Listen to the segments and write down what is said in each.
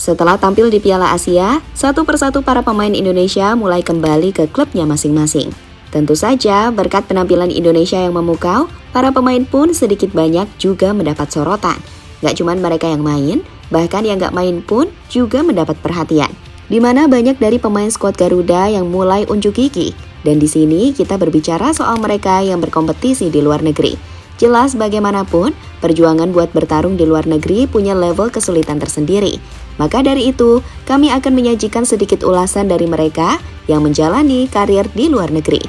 Setelah tampil di Piala Asia, satu persatu para pemain Indonesia mulai kembali ke klubnya masing-masing. Tentu saja, berkat penampilan Indonesia yang memukau, para pemain pun sedikit banyak juga mendapat sorotan. Gak cuma mereka yang main, bahkan yang gak main pun juga mendapat perhatian. Di mana banyak dari pemain skuad Garuda yang mulai unjuk gigi. Dan di sini kita berbicara soal mereka yang berkompetisi di luar negeri. Jelas bagaimanapun, perjuangan buat bertarung di luar negeri punya level kesulitan tersendiri. Maka dari itu, kami akan menyajikan sedikit ulasan dari mereka yang menjalani karir di luar negeri.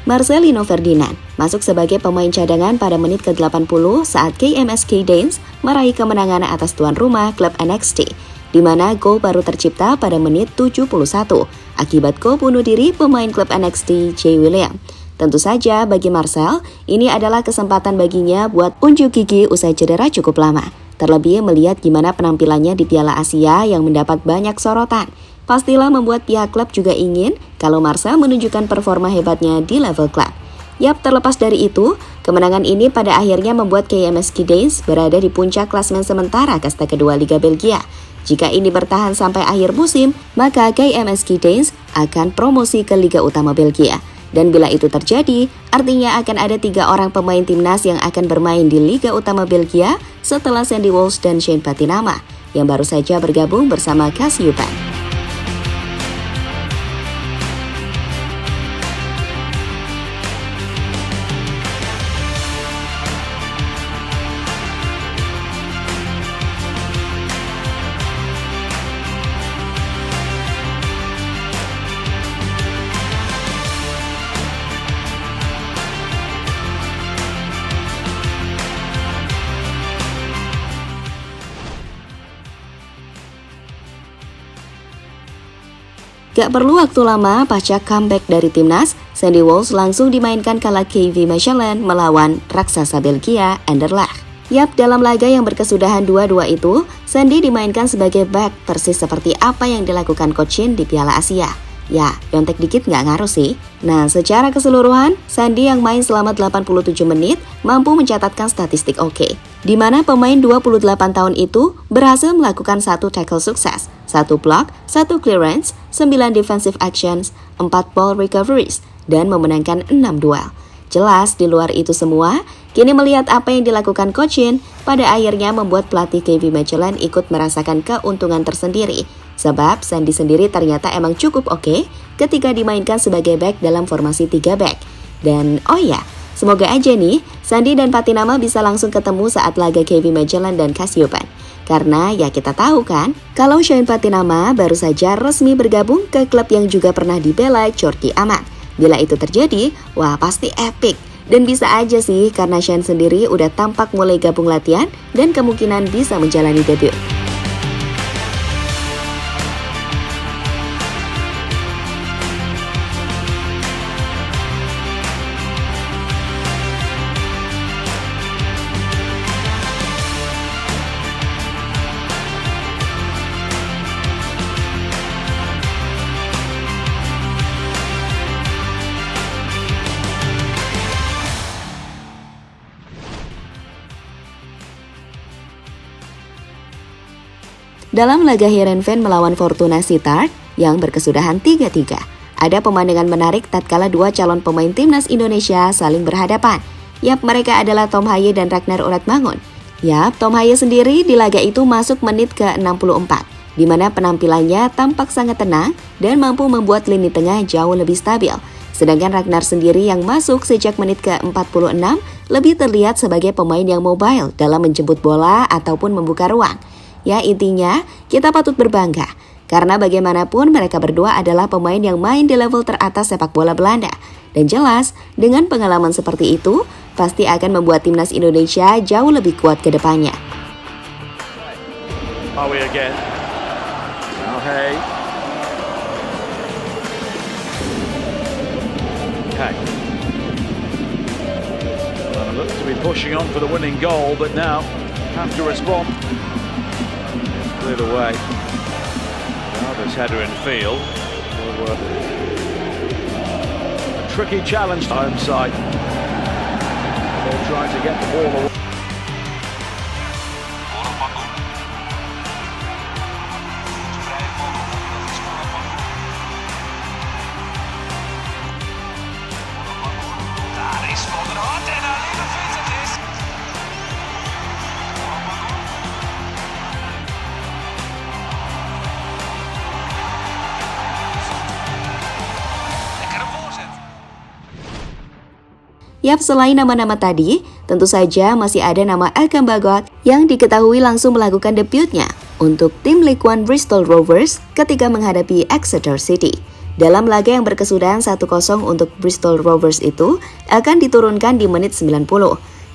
Marcelino Ferdinand masuk sebagai pemain cadangan pada menit ke-80 saat KMSK Dons meraih kemenangan atas tuan rumah klub NXT, di mana gol baru tercipta pada menit 71 akibat gol bunuh diri pemain klub NXT Jay William. Tentu saja bagi Marcel, ini adalah kesempatan baginya buat unjuk gigi usai cedera cukup lama. Terlebih melihat gimana penampilannya di Piala Asia yang mendapat banyak sorotan. Pastilah membuat pihak klub juga ingin kalau Marcel menunjukkan performa hebatnya di level klub. Yap, terlepas dari itu, kemenangan ini pada akhirnya membuat KMSK Dons berada di puncak klasmen sementara kasta kedua Liga Belgia. Jika ini bertahan sampai akhir musim, maka KMSK Dons akan promosi ke Liga Utama Belgia. Dan bila itu terjadi, artinya akan ada 3 orang pemain timnas yang akan bermain di Liga Utama Belgia setelah Sandy Walsh dan Shane Patinama, yang baru saja bergabung bersama Kasyupan. Gak perlu waktu lama pasca comeback dari timnas, Sandy Walsh langsung dimainkan kala KV Mechelen melawan raksasa Belgia Anderlecht. Yap, dalam laga yang berkesudahan 2-2 itu, Sandy dimainkan sebagai back persis seperti apa yang dilakukan Coach Shin di Piala Asia. Ya, nyontek dikit nggak ngaruh sih. Nah, secara keseluruhan, Sandy yang main selama 87 menit mampu mencatatkan statistik oke. Di mana pemain 28 tahun itu berhasil melakukan 1 tackle sukses, 1 block, 1 clearance, 9 defensive actions, 4 ball recoveries, dan memenangkan 6 duel. Jelas di luar itu semua, kini melihat apa yang dilakukan Coach Shin, pada akhirnya membuat pelatih KV Mechelen ikut merasakan keuntungan tersendiri. Sebab Sandy sendiri ternyata emang cukup oke ketika dimainkan sebagai back dalam formasi 3 back. Dan oh ya, semoga aja nih Sandy dan Patinama bisa langsung ketemu saat laga KV Mechelen dan Kasyupan. Karena ya kita tahu kan, kalau Shane Patinama baru saja resmi bergabung ke klub yang juga pernah dibela Tjordi Amat. Bila itu terjadi, wah pasti epic. Dan bisa aja sih karena Shane sendiri udah tampak mulai gabung latihan dan kemungkinan bisa menjalani debut. Dalam laga Heerenveen melawan Fortuna Sittard yang berkesudahan 3-3, ada pemandangan menarik tatkala 2 calon pemain timnas Indonesia saling berhadapan. Yap, mereka adalah Tom Haye dan Ragnar Uratmangun. Yap, Tom Haye sendiri di laga itu masuk menit ke-64, di mana penampilannya tampak sangat tenang dan mampu membuat lini tengah jauh lebih stabil. Sedangkan Ragnar sendiri yang masuk sejak menit ke-46 lebih terlihat sebagai pemain yang mobile dalam menjemput bola ataupun membuka ruang. Ya intinya, kita patut berbangga, karena bagaimanapun mereka berdua adalah pemain yang main di level teratas sepak bola Belanda. Dan jelas, dengan pengalaman seperti itu, pasti akan membuat timnas Indonesia jauh lebih kuat ke depannya. Cleared away. Now Keeper's header in field. A tricky challenge home side. They're trying to get the ball away. Yap, selain nama-nama tadi, tentu saja masih ada nama Elkan Bagot yang diketahui langsung melakukan debutnya untuk tim League One Bristol Rovers ketika menghadapi Exeter City. Dalam laga yang berkesudahan 1-0 untuk Bristol Rovers itu, Elkan diturunkan di menit 90.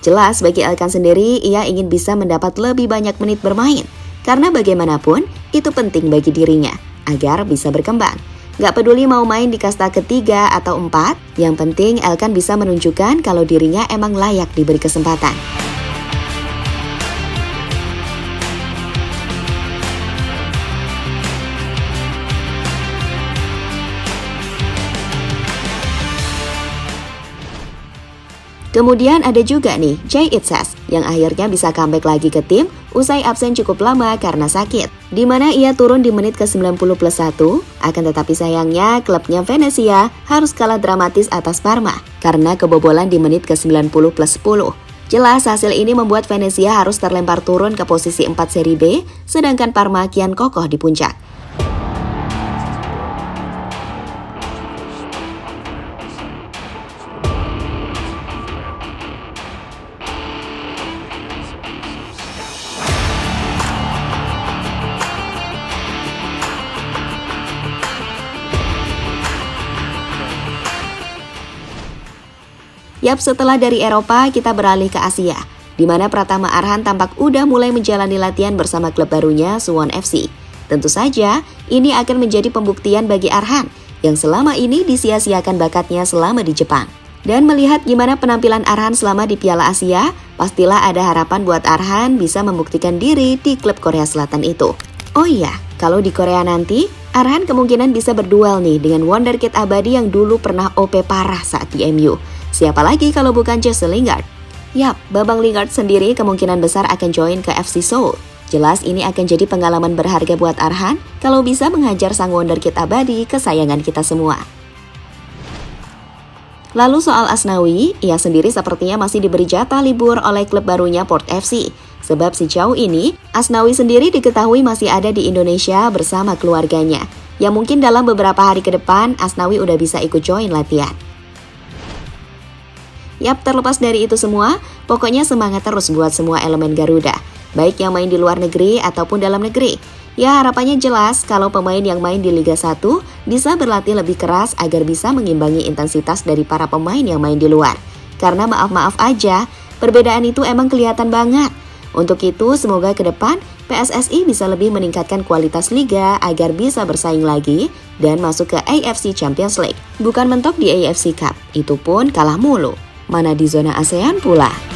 Jelas bagi Elkan sendiri, ia ingin bisa mendapat lebih banyak menit bermain, karena bagaimanapun itu penting bagi dirinya agar bisa berkembang. Gak peduli mau main di kasta ketiga atau 4, yang penting Elkan bisa menunjukkan kalau dirinya emang layak diberi kesempatan. Kemudian ada juga nih Jay Itzes yang akhirnya bisa comeback lagi ke tim usai absen cukup lama karena sakit, di mana ia turun di menit ke-90 plus 1, akan tetapi sayangnya klubnya Venezia harus kalah dramatis atas Parma karena kebobolan di menit ke-90 plus 10. Jelas hasil ini membuat Venezia harus terlempar turun ke posisi 4 seri B, sedangkan Parma kian kokoh di puncak. Yap, setelah dari Eropa, kita beralih ke Asia, di mana Pratama Arhan tampak udah mulai menjalani latihan bersama klub barunya Suwon FC. Tentu saja, ini akan menjadi pembuktian bagi Arhan, yang selama ini disia-siakan bakatnya selama di Jepang. Dan melihat gimana penampilan Arhan selama di Piala Asia, pastilah ada harapan buat Arhan bisa membuktikan diri di klub Korea Selatan itu. Oh iya, kalau di Korea nanti, Arhan kemungkinan bisa berduel nih dengan wonderkid abadi yang dulu pernah OP parah saat di MU. Siapa lagi kalau bukan Jesse Lingard? Yap, Bambang Lingard sendiri kemungkinan besar akan join ke FC Seoul. Jelas ini akan jadi pengalaman berharga buat Arhan kalau bisa menghajar sang wonderkid abadi kesayangan kita semua. Lalu soal Asnawi, ia sendiri sepertinya masih diberi jatah libur oleh klub barunya Port FC. Sebab sejauh ini, Asnawi sendiri diketahui masih ada di Indonesia bersama keluarganya. Ya mungkin dalam beberapa hari ke depan, Asnawi udah bisa ikut join latihan. Yap, terlepas dari itu semua, pokoknya semangat terus buat semua elemen Garuda, baik yang main di luar negeri ataupun dalam negeri. Ya, harapannya jelas kalau pemain yang main di Liga 1 bisa berlatih lebih keras agar bisa mengimbangi intensitas dari para pemain yang main di luar. Karena maaf-maaf aja, perbedaan itu emang kelihatan banget. Untuk itu, semoga ke depan PSSI bisa lebih meningkatkan kualitas liga agar bisa bersaing lagi dan masuk ke AFC Champions League. Bukan mentok di AFC Cup, itu pun kalah mulu. Mana di zona ASEAN pula.